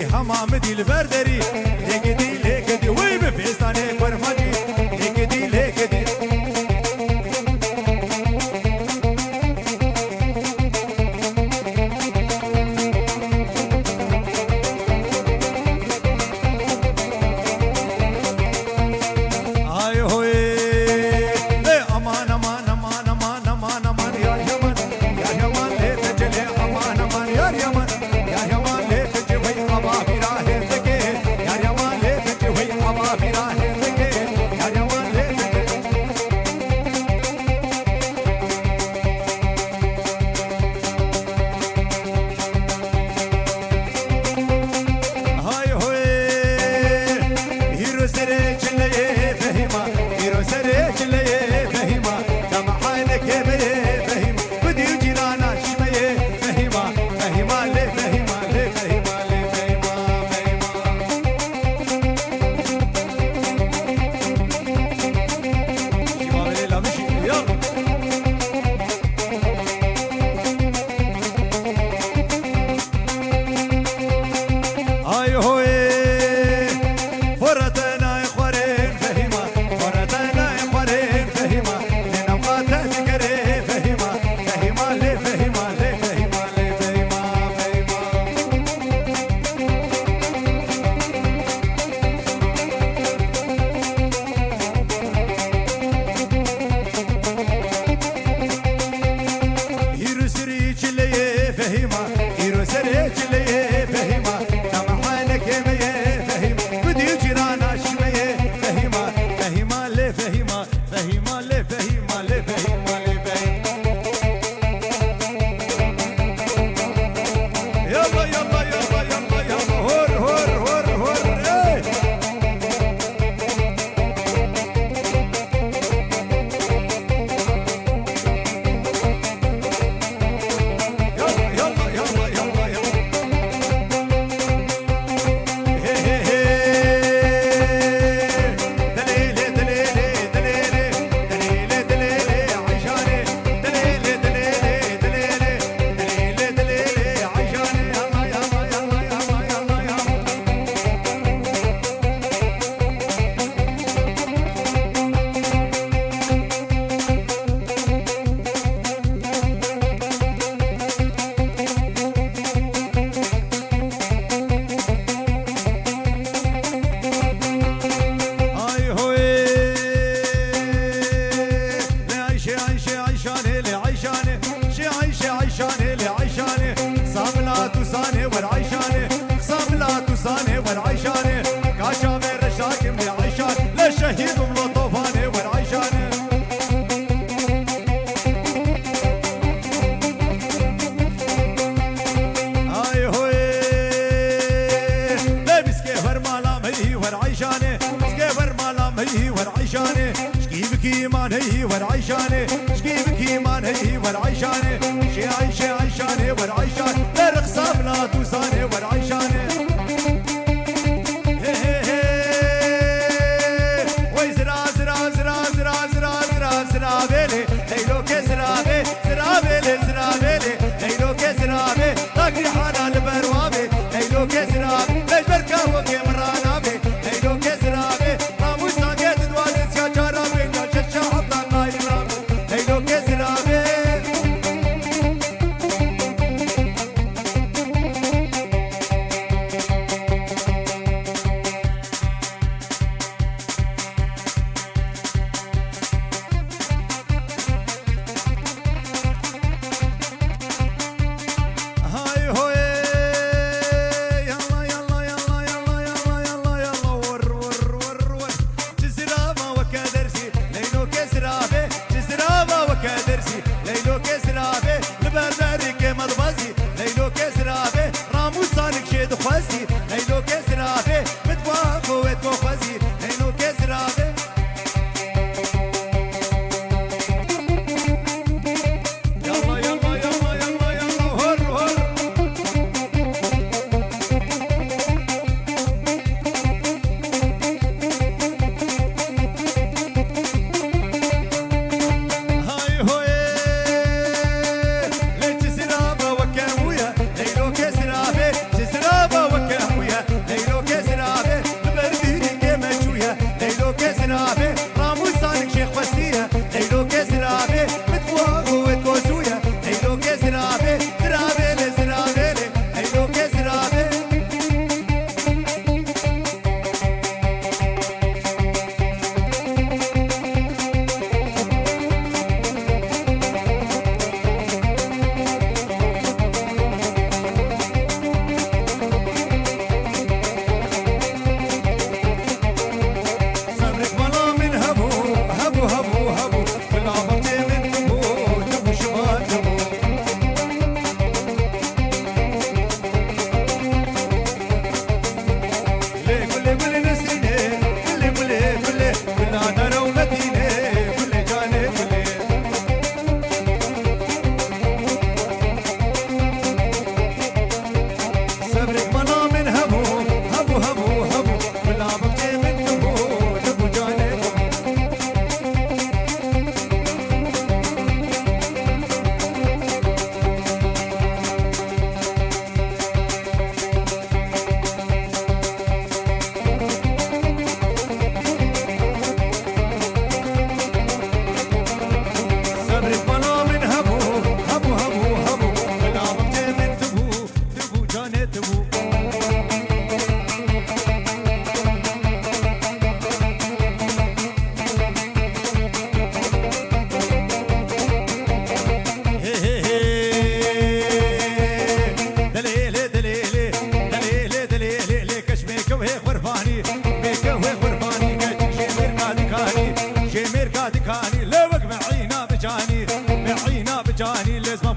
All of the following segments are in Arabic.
همام دل برداری لگدی وی به فستانه فرمانی لگدی آی هوی امان امان امان امان امان امان یا یمان له تجلی امان امان یا یمان شهيد ملطفاني والعيشاني هاي هوي لابس كيفر مالام هي والعيشاني كيفر مالام هي والعيشاني شكيبك ايمان هي والعيشاني شكيبك ايمان هي والعيشاني شي عيشاني والعيشاني لرقصة بلا توساني والعيشاني اقري حالا البروابي هيلو كسرابي ليش بركه وكي مرانابي هيلو كسرابي رامو ساقيت دوازس يا جرابي نجد شعبنا نايل رامي هيلو كسرابي ليلو كسرابي لبرداري كمال بازي ليلو كسرابي رامو صانك شيد خوازي ليلو كسرابي متواخو ويتكو خوازي ليلو كسرابي يلا يلا يلا يلا يلا هر هر ويا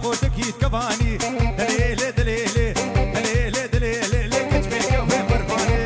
خوتك يتكفاني دليلي دليلي دليلي دليلي كتبك وين برفاني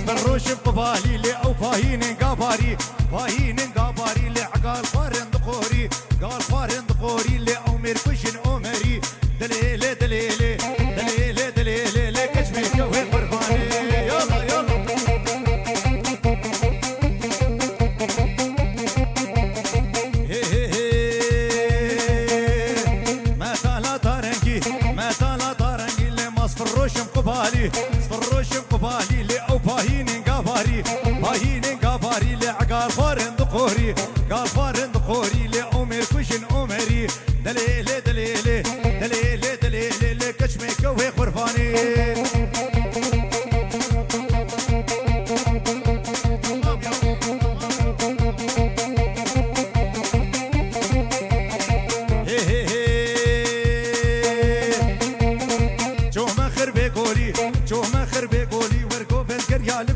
فروش بقبالي لأو فاهين قباري فاهين قباري لعقال فارن دقوري قال فارن دقوري لأو مركشن أمري دليلي دليلي دليلي دليلي لكشمي كوين برفاني يلا يلا مثلا تارنكي مثلا تارنكي لماس فروش بقبالي فروش بقبالي لأو فاهين قباري فاهين قباري لعقال فارن دقوري قال فارن دقوري لأمير كشن أمري دليلي دليلي دليلي دليلي لكشمي كوي خرفاني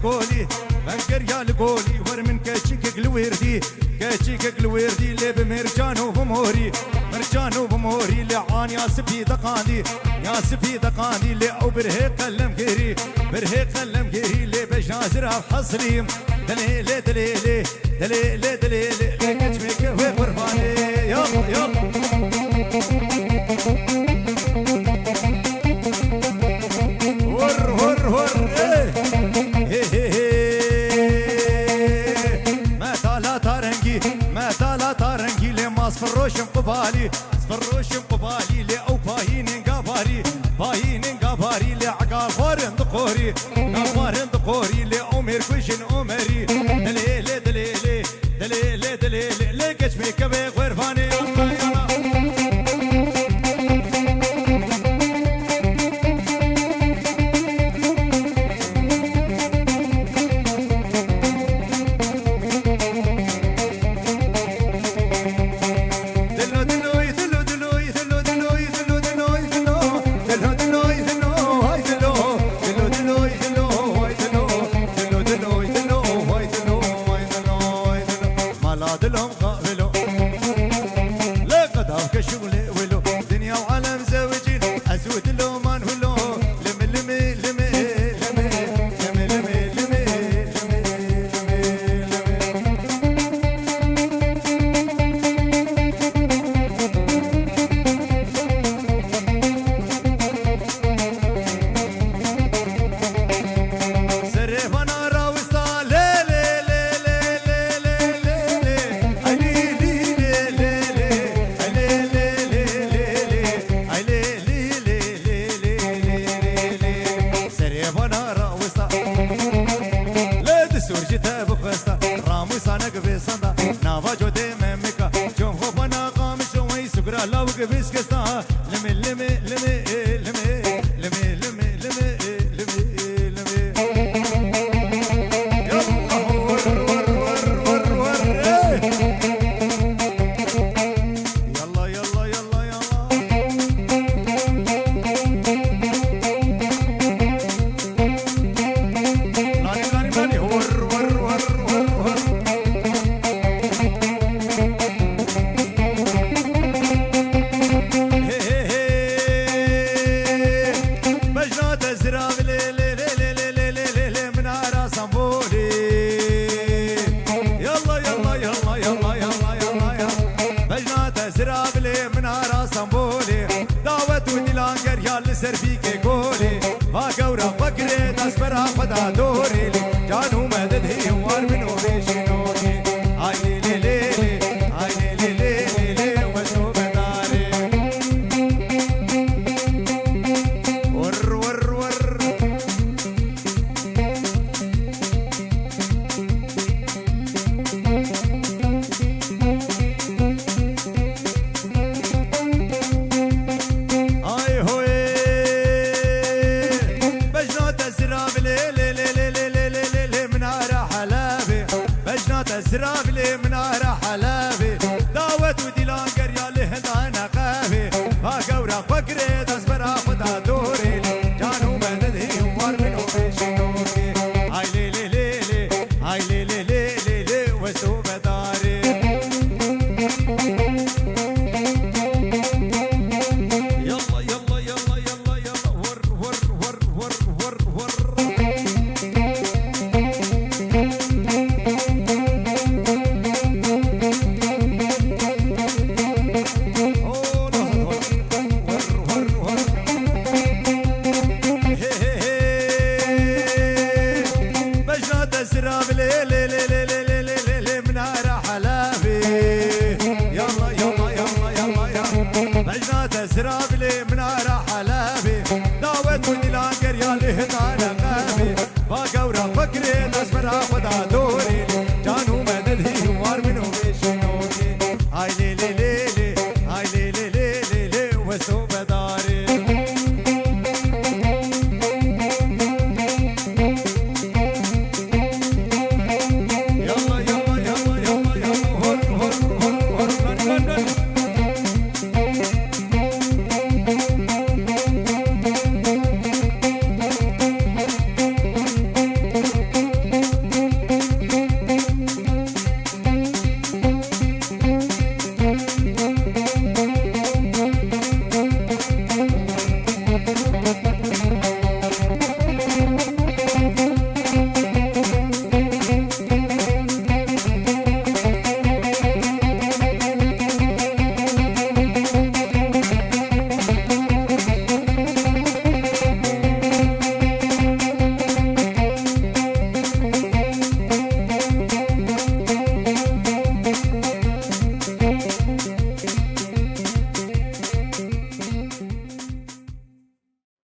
لقولي بنكر يا لقولي ور من كاتشيك الوردي كاتشيك الوردي اللي بمرجان وبموري مرجان وبموري لعان يا سبي دقاندي يا سبي دقاندي اللي او برهيق المقري برهيق المقري اللي بجازرها حصريم دليلي دليلي دليلي دليلي كاتشيك وبرفاني يلا يلا ور ور ور فروش قبالي فروش قبالي لأو فاهين قباري فاهين قباري لعقال فارن دقوري قال فارن دقوري لأمير كشن أمري دليلي دليلي دليلي دليلي لكشمي كبي غرفاني دلهم قابلوا لا قدام كشغل ولو دنيا وعالم زوجين اسود لو ما نولو لمي لمي لمي لمي لمي لمي لمي سرفنا راوستا ليلي لو قبيس كستا لمي لمي لمي لمي لمي لمي لمي لمي لمي يلا ور ور ور ور ور يلا يلا يلا يلا لاني لاني ور ور ور ور سرفيك قولي ما قورا فكري تصبرها فدا دوري جانو مدد هي وار من وريش نوري هاي لي لي لي هاي لي لي لي لي وسو بداري ور ور ور زرابلي منارة